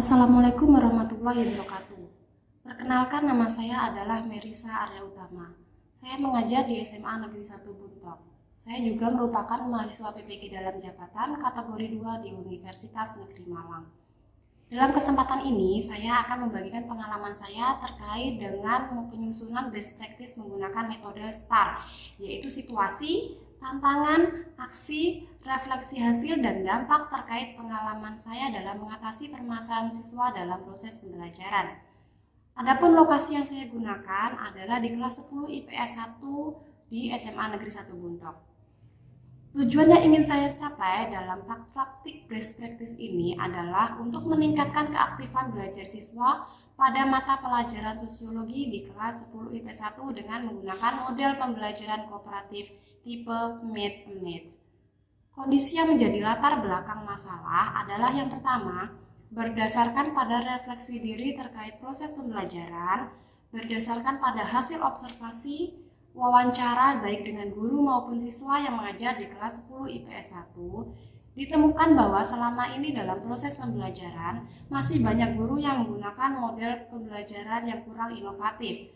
Assalamualaikum warahmatullahi wabarakatuh. Perkenalkan, nama saya adalah Merisa Arya Utama. Saya mengajar di SMA Negeri 1 Buntok. Saya juga merupakan mahasiswa PPG dalam jabatan kategori 2 di Universitas Negeri Malang. Dalam kesempatan ini, saya akan membagikan pengalaman saya terkait dengan penyusunan best practice menggunakan metode STAR, yaitu situasi, tantangan, aksi, refleksi hasil, dan dampak terkait pengalaman saya dalam mengatasi permasalahan siswa dalam proses pembelajaran. Adapun lokasi yang saya gunakan adalah di kelas 10 IPS 1 di SMA Negeri 1 Buntok. Tujuan yang ingin saya capai dalam praktik best practice ini adalah untuk meningkatkan keaktifan belajar siswa pada mata pelajaran sosiologi di kelas 10 IPS 1 dengan menggunakan model pembelajaran kooperatif tipe Math. Kondisi yang menjadi latar belakang masalah adalah yang pertama, berdasarkan pada refleksi diri terkait proses pembelajaran, berdasarkan pada hasil observasi, wawancara baik dengan guru maupun siswa yang mengajar di kelas 10 IPS 1, ditemukan bahwa selama ini dalam proses pembelajaran masih banyak guru yang menggunakan model pembelajaran yang kurang inovatif.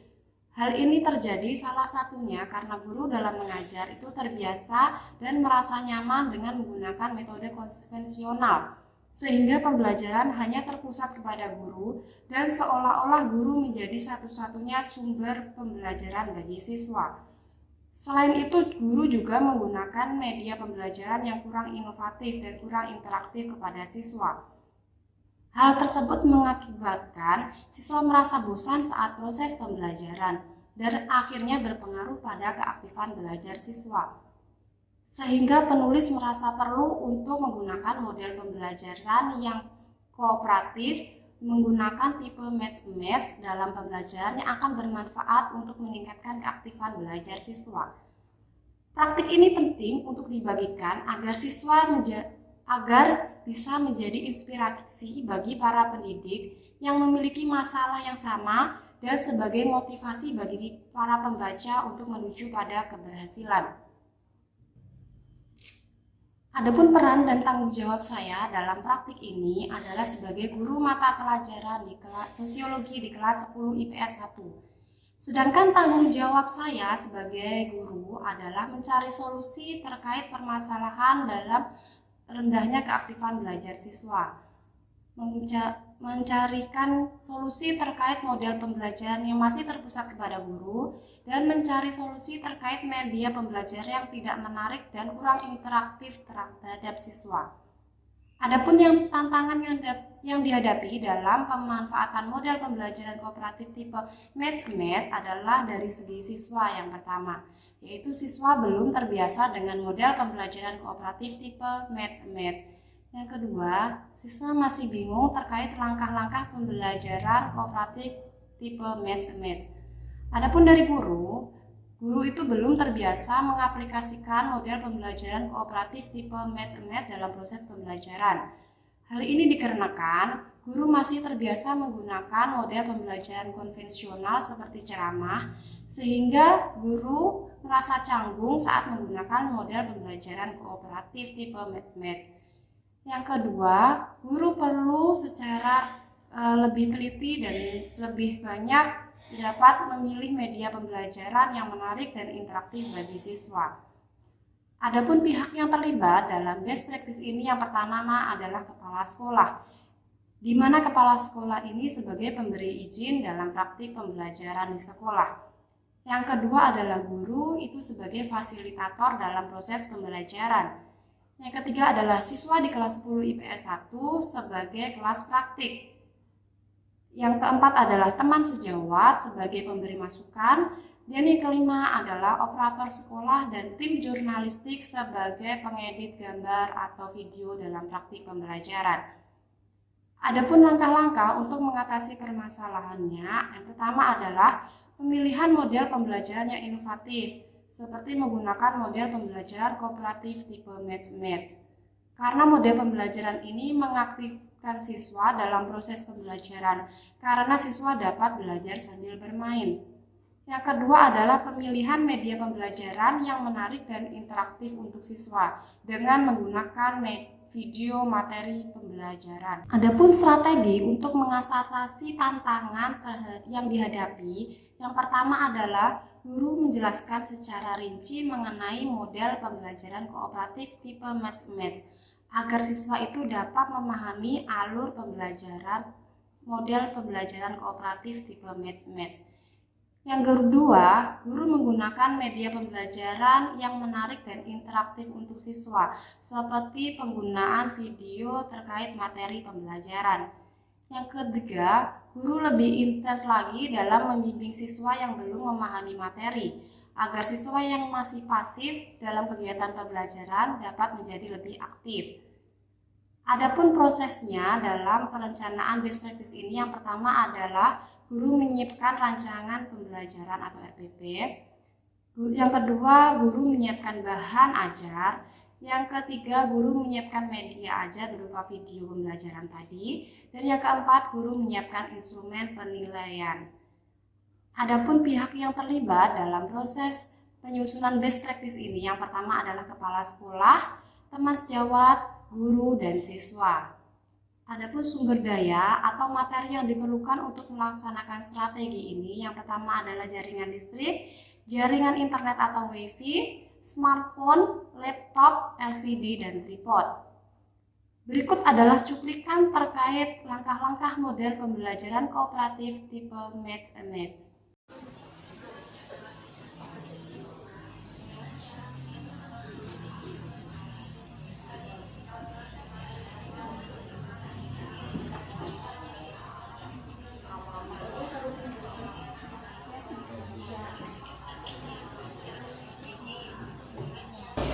Hal ini terjadi salah satunya karena guru dalam mengajar itu terbiasa dan merasa nyaman dengan menggunakan metode konvensional, sehingga pembelajaran hanya terpusat kepada guru dan seolah-olah guru menjadi satu-satunya sumber pembelajaran bagi siswa. Selain itu, guru juga menggunakan media pembelajaran yang kurang inovatif dan kurang interaktif kepada siswa. Hal tersebut mengakibatkan siswa merasa bosan saat proses pembelajaran dan akhirnya berpengaruh pada keaktifan belajar siswa. Sehingga penulis merasa perlu untuk menggunakan model pembelajaran yang kooperatif menggunakan tipe Math dalam pembelajaran yang akan bermanfaat untuk meningkatkan keaktifan belajar siswa. Praktik ini penting untuk dibagikan agar bisa menjadi inspirasi bagi para pendidik yang memiliki masalah yang sama dan sebagai motivasi bagi para pembaca untuk menuju pada keberhasilan. Adapun peran dan tanggung jawab saya dalam praktik ini adalah sebagai guru mata pelajaran di kelas sosiologi di kelas 10 IPS 1. Sedangkan tanggung jawab saya sebagai guru adalah mencari solusi terkait permasalahan dalam rendahnya keaktifan belajar siswa, mencarikan solusi terkait model pembelajaran yang masih terpusat kepada guru, dan mencari solusi terkait media pembelajaran yang tidak menarik dan kurang interaktif terhadap siswa. Adapun tantangan yang dihadapi dalam pemanfaatan model pembelajaran kooperatif tipe Math adalah dari segi siswa yang pertama, yaitu siswa belum terbiasa dengan model pembelajaran kooperatif tipe Math. Yang kedua, siswa masih bingung terkait langkah-langkah pembelajaran kooperatif tipe Math. Adapun dari guru itu belum terbiasa mengaplikasikan model pembelajaran kooperatif tipe Math dalam proses pembelajaran. Hal ini dikarenakan guru masih terbiasa menggunakan model pembelajaran konvensional seperti ceramah, sehingga guru merasa canggung saat menggunakan model pembelajaran kooperatif tipe Math. Yang kedua, guru perlu secara lebih teliti dan lebih banyak dapat memilih media pembelajaran yang menarik dan interaktif bagi siswa. Adapun pihak yang terlibat dalam best practice ini yang pertama adalah kepala sekolah, di mana kepala sekolah ini sebagai pemberi izin dalam praktik pembelajaran di sekolah. Yang kedua adalah guru itu sebagai fasilitator dalam proses pembelajaran. Yang ketiga adalah siswa di kelas 10 IPS 1 sebagai kelas praktik. Yang keempat adalah teman sejawat sebagai pemberi masukan, dan yang kelima adalah operator sekolah dan tim jurnalistik sebagai pengedit gambar atau video dalam praktik pembelajaran. Adapun langkah-langkah untuk mengatasi permasalahannya, yang pertama adalah pemilihan model pembelajaran yang inovatif, seperti menggunakan model pembelajaran kooperatif tipe Math. Karena model pembelajaran ini mengaktifkan siswa dalam proses pembelajaran, karena siswa dapat belajar sambil bermain. Yang kedua adalah pemilihan media pembelajaran yang menarik dan interaktif untuk siswa dengan menggunakan video materi pembelajaran. Adapun strategi untuk mengatasi tantangan yang dihadapi, yang pertama adalah guru menjelaskan secara rinci mengenai model pembelajaran kooperatif tipe match-match agar siswa itu dapat memahami alur pembelajaran model pembelajaran kooperatif tipe match-match. Yang kedua, guru menggunakan media pembelajaran yang menarik dan interaktif untuk siswa, seperti penggunaan video terkait materi pembelajaran. Yang ketiga, guru lebih intens lagi dalam membimbing siswa yang belum memahami materi, agar siswa yang masih pasif dalam kegiatan pembelajaran dapat menjadi lebih aktif. Adapun prosesnya dalam perencanaan best practice ini, yang pertama adalah guru menyiapkan rancangan pembelajaran atau RPP. Yang kedua, guru menyiapkan bahan ajar. Yang ketiga, guru menyiapkan media ajar berupa video pembelajaran tadi. Dan yang keempat, guru menyiapkan instrumen penilaian. Adapun pihak yang terlibat dalam proses penyusunan best practice ini, yang pertama adalah kepala sekolah, teman sejawat, guru, dan siswa. Adapun sumber daya atau materi yang diperlukan untuk melaksanakan strategi ini, yang pertama adalah jaringan listrik, jaringan internet atau WiFi, smartphone, laptop, LCD, dan tripod. Berikut adalah cuplikan terkait langkah-langkah model pembelajaran kooperatif tipe match-match.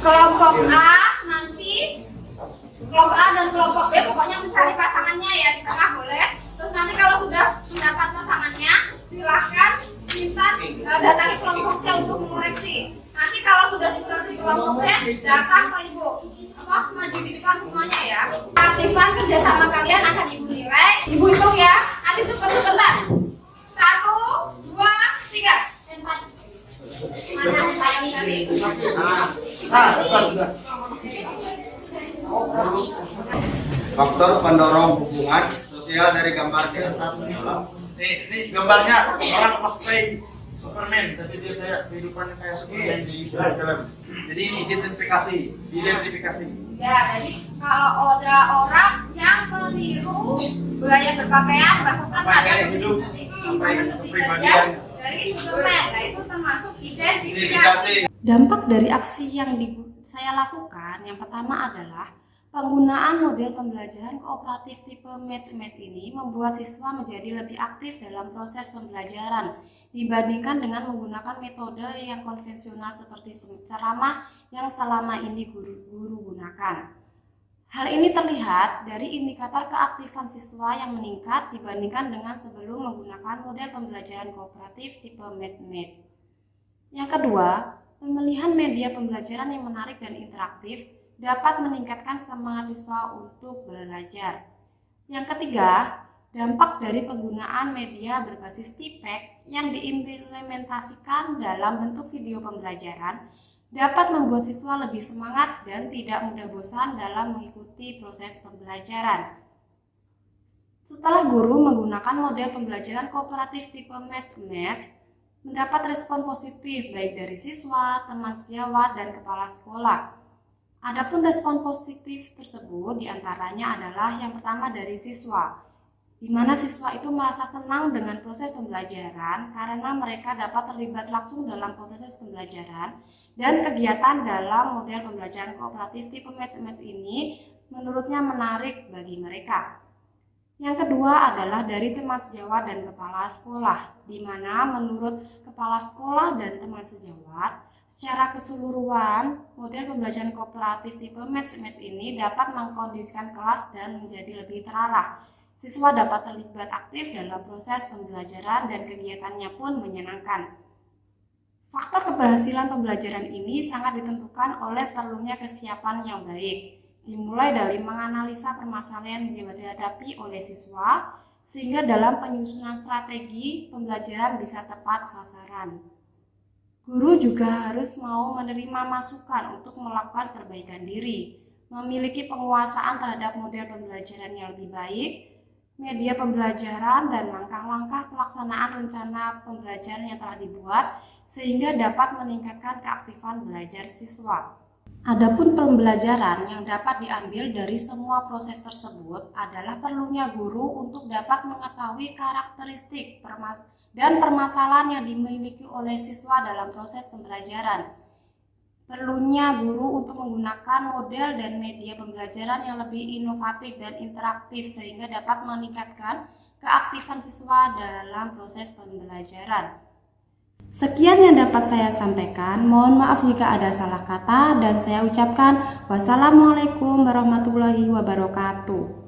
Kelompok A nanti, kelompok A dan kelompok B pokoknya mencari pasangannya ya, di tengah boleh. Terus nanti kalau sudah mendapat pasangannya, silahkan minta datangi kelompok C untuk mengoreksi. Nanti kalau sudah dikoreksi kelompok C, datang ke ibu. Maju di depan semuanya ya. Aktifan kerjasama kalian akan ibu nilai. Ibu hitung ya, nanti cepet-cepetan. 1, 2, 3. Faktor pendorong hubungan sosial dari gambar di atas adalah ini gambarnya orang cosplay Superman, tapi dia kayak kehidupannya kayak Superman di film. Jadi ini identifikasi. Ya, jadi kalau ada orang yang meniru gaya berpakaian bahkan pada kepribadian dari Superman, nah itu termasuk identifikasi. Dampak dari aksi yang saya lakukan, yang pertama adalah penggunaan model pembelajaran kooperatif tipe match-match ini membuat siswa menjadi lebih aktif dalam proses pembelajaran dibandingkan dengan menggunakan metode yang konvensional seperti ceramah yang selama ini guru gunakan. Hal ini terlihat dari indikator keaktifan siswa yang meningkat dibandingkan dengan sebelum menggunakan model pembelajaran kooperatif tipe match-match. Yang kedua, pemilihan media pembelajaran yang menarik dan interaktif dapat meningkatkan semangat siswa untuk belajar. Yang ketiga, dampak dari penggunaan media berbasis TPEC yang diimplementasikan dalam bentuk video pembelajaran dapat membuat siswa lebih semangat dan tidak mudah bosan dalam mengikuti proses pembelajaran. Setelah guru menggunakan model pembelajaran kooperatif tipe match-match, mendapat respon positif baik dari siswa, teman sejawat, dan kepala sekolah. Adapun respon positif tersebut diantaranya adalah yang pertama dari siswa, di mana siswa itu merasa senang dengan proses pembelajaran karena mereka dapat terlibat langsung dalam proses pembelajaran dan kegiatan dalam model pembelajaran kooperatif tipe match-match ini menurutnya menarik bagi mereka. Yang kedua adalah dari teman sejawat dan kepala sekolah, di mana menurut kepala sekolah dan teman sejawat, secara keseluruhan, model pembelajaran kooperatif tipe match-match ini dapat mengkondisikan kelas dan menjadi lebih terarah. Siswa dapat terlibat aktif dalam proses pembelajaran dan kegiatannya pun menyenangkan. Faktor keberhasilan pembelajaran ini sangat ditentukan oleh perlunya kesiapan yang baik, dimulai dari menganalisa permasalahan yang dihadapi oleh siswa, sehingga dalam penyusunan strategi pembelajaran bisa tepat sasaran. Guru juga harus mau menerima masukan untuk melakukan perbaikan diri, memiliki penguasaan terhadap model pembelajaran yang lebih baik, media pembelajaran, dan langkah-langkah pelaksanaan rencana pembelajaran yang telah dibuat sehingga dapat meningkatkan keaktifan belajar siswa. Adapun pembelajaran yang dapat diambil dari semua proses tersebut adalah perlunya guru untuk dapat mengetahui karakteristik dan permasalahan yang dimiliki oleh siswa dalam proses pembelajaran. Perlunya guru untuk menggunakan model dan media pembelajaran yang lebih inovatif dan interaktif sehingga dapat meningkatkan keaktifan siswa dalam proses pembelajaran. Sekian yang dapat saya sampaikan. Mohon maaf jika ada salah kata dan saya ucapkan wassalamualaikum warahmatullahi wabarakatuh.